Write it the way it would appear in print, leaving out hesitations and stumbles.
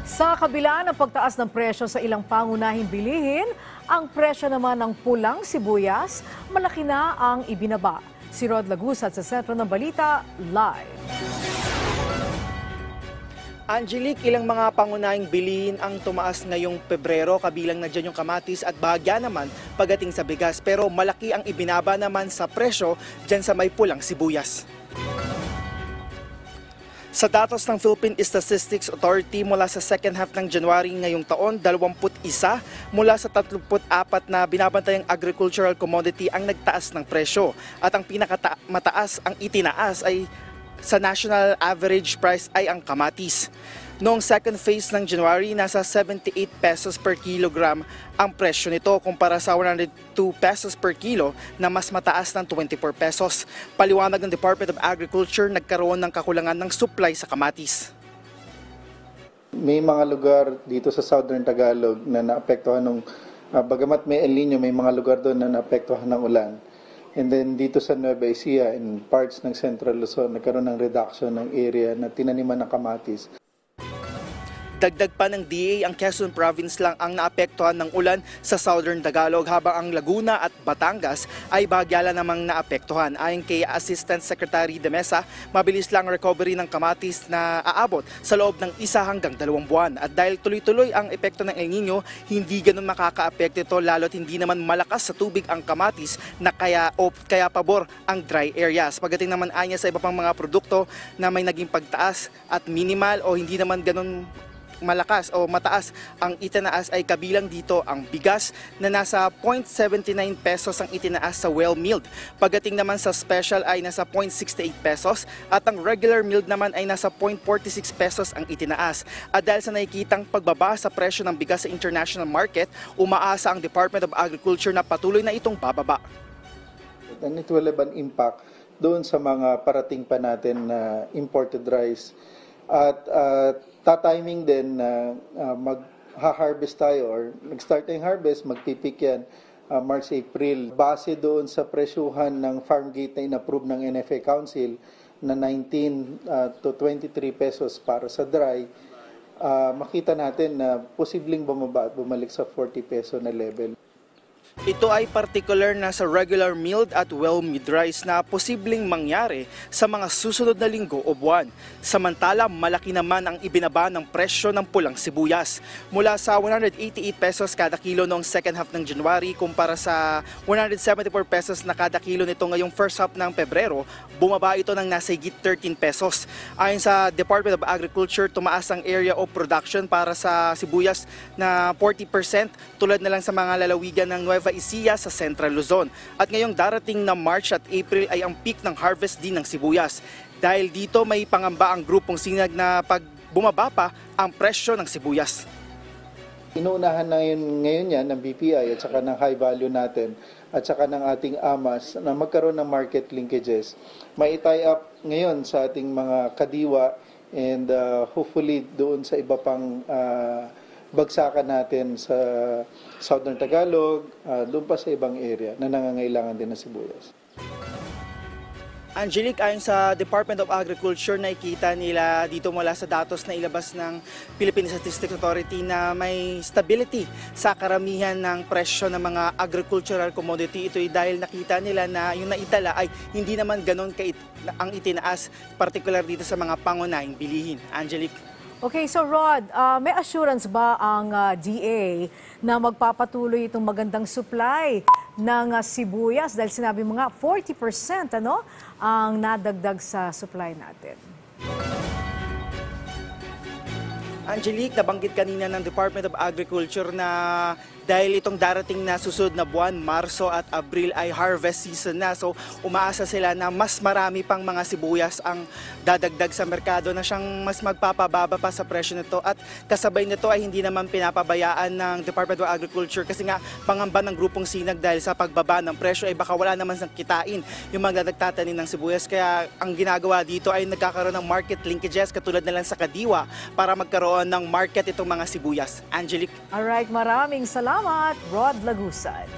Sa kabila ng pagtaas ng presyo sa ilang pangunahing bilihin, ang presyo naman ng pulang sibuyas, malaki na ang ibinaba. Si Rod Lagusat sa Sentro ng Balita, live. Angelique, ilang mga pangunahing bilihin ang tumaas ngayong Pebrero, kabilang na dyan yung kamatis at bahagya naman pagdating sa bigas. Pero malaki ang ibinaba naman sa presyo dyan sa may pulang sibuyas. Sa datos ng Philippine Statistics Authority mula sa second half ng January ngayong taon, 21 mula sa 34 na binabantayang agricultural commodity ang nagtaas ng presyo. At ang pinakamataas ang itinaas ay sa national average price ay ang kamatis. Noong second phase ng January, nasa 78 pesos per kilogram ang presyo nito kumpara sa 102 pesos per kilo na mas mataas ng 24 pesos. Paliwanag ng Department of Agriculture, nagkaroon ng kakulangan ng supply sa kamatis. May mga lugar dito sa Southern Tagalog na naapektuhan ng, bagamat may El Nino, may mga lugar doon na naapektuhan ng ulan. And then dito sa Nueva Ecija and parts ng Central Luzon, nagkaroon ng reduction ng area na tinaniman ng kamatis. Dagdag pa ng DA, ang Quezon Province lang ang naapektuhan ng ulan sa Southern Tagalog, habang ang Laguna at Batangas ay bahagya namang naapektuhan. Ayon kay Assistant Secretary de Mesa, mabilis lang recovery ng kamatis na aabot sa loob ng 1 hanggang 2 buwan. At dahil tuloy-tuloy ang epekto ng El Nino, hindi ganun makaka-apekto ito, lalo't hindi naman malakas sa tubig ang kamatis na kaya pabor ang dry areas. Pagdating naman anya sa iba pang mga produkto na may naging pagtaas at minimal o hindi naman ganun malakas o mataas ang itinaas, ay kabilang dito ang bigas na nasa 0.79 pesos ang itinaas sa well milled. Pagdating naman sa special ay nasa 0.68 pesos at ang regular milled naman ay nasa 0.46 pesos ang itinaas. At dahil sa nakikitang pagbaba sa presyo ng bigas sa international market, umaasa ang Department of Agriculture na patuloy na itong bababa. And it will have an impact doon sa mga parating pa natin na imported rice. At tatiming din na mag-harvest tayo or nag-start tayong harvest, magpipik yan March, April. Base doon sa presyuhan ng farm gate na in-approve ng NFA Council na 19 to 23 pesos para sa dry, makita natin na posibleng bumaba at bumalik sa 40 peso na level. Ito ay particular na sa regular milled at well-milled rice na posibleng mangyari sa mga susunod na linggo o buwan. Samantala, malaki naman ang ibinaba ng presyo ng pulang sibuyas. Mula sa 188 pesos kada kilo noong second half ng January kumpara sa 174 pesos na kada kilo nito ngayong first half ng Pebrero, bumaba ito ng nasa higit 13 pesos. Ayon sa Department of Agriculture, tumaas ang area of production para sa sibuyas na 40%, tulad na lang sa mga lalawigan ng Nueva Ecija sa Central Luzon. At ngayong darating na March at April ay ang peak ng harvest din ng sibuyas. Dahil dito may pangamba ang grupong sinag na pag bumaba pa ang presyo ng sibuyas. Inuunahan na ngayon yan ng BPI at saka ng high value natin at saka ng ating AMAS na magkaroon ng market linkages. May tie up ngayon sa ating mga kadiwa and hopefully doon sa iba pang bagsakan natin sa Southern Tagalog, doon pa sa ibang area na nangangailangan din ng sibuyas. Angelique, ayon sa Department of Agriculture, nakikita nila dito mula sa datos na ilabas ng Philippine Statistics Authority na may stability sa karamihan ng presyo ng mga agricultural commodity. Ito ay dahil nakita nila na yung naitala ay hindi naman ganun ang itinaas, particular dito sa mga pangunahing bilihin. Angelique. Okay, so Rod, may assurance ba ang DA na magpapatuloy itong magandang supply ng sibuyas? Dahil sinabi mo nga 40% ang nadagdag sa supply natin. Angelique, nabanggit kanina ng Department of Agriculture na dahil itong darating na susunod na buwan, Marso at Abril ay harvest season na. So umaasa sila na mas marami pang mga sibuyas ang dadagdag sa merkado na siyang mas magpapababa pa sa presyo nito. At kasabay nito ay hindi naman pinapabayaan ng Department of Agriculture kasi nga pangamba ng grupong sinag dahil sa pagbaba ng presyo ay baka wala naman sang kitain yung mga nagtatanim ng sibuyas. Kaya ang ginagawa dito ay nagkakaroon ng market linkages katulad na lang sa kadiwa para magkaroon ng market itong mga sibuyas. Angelique. Alright, maraming salamat, Rod Lagusad.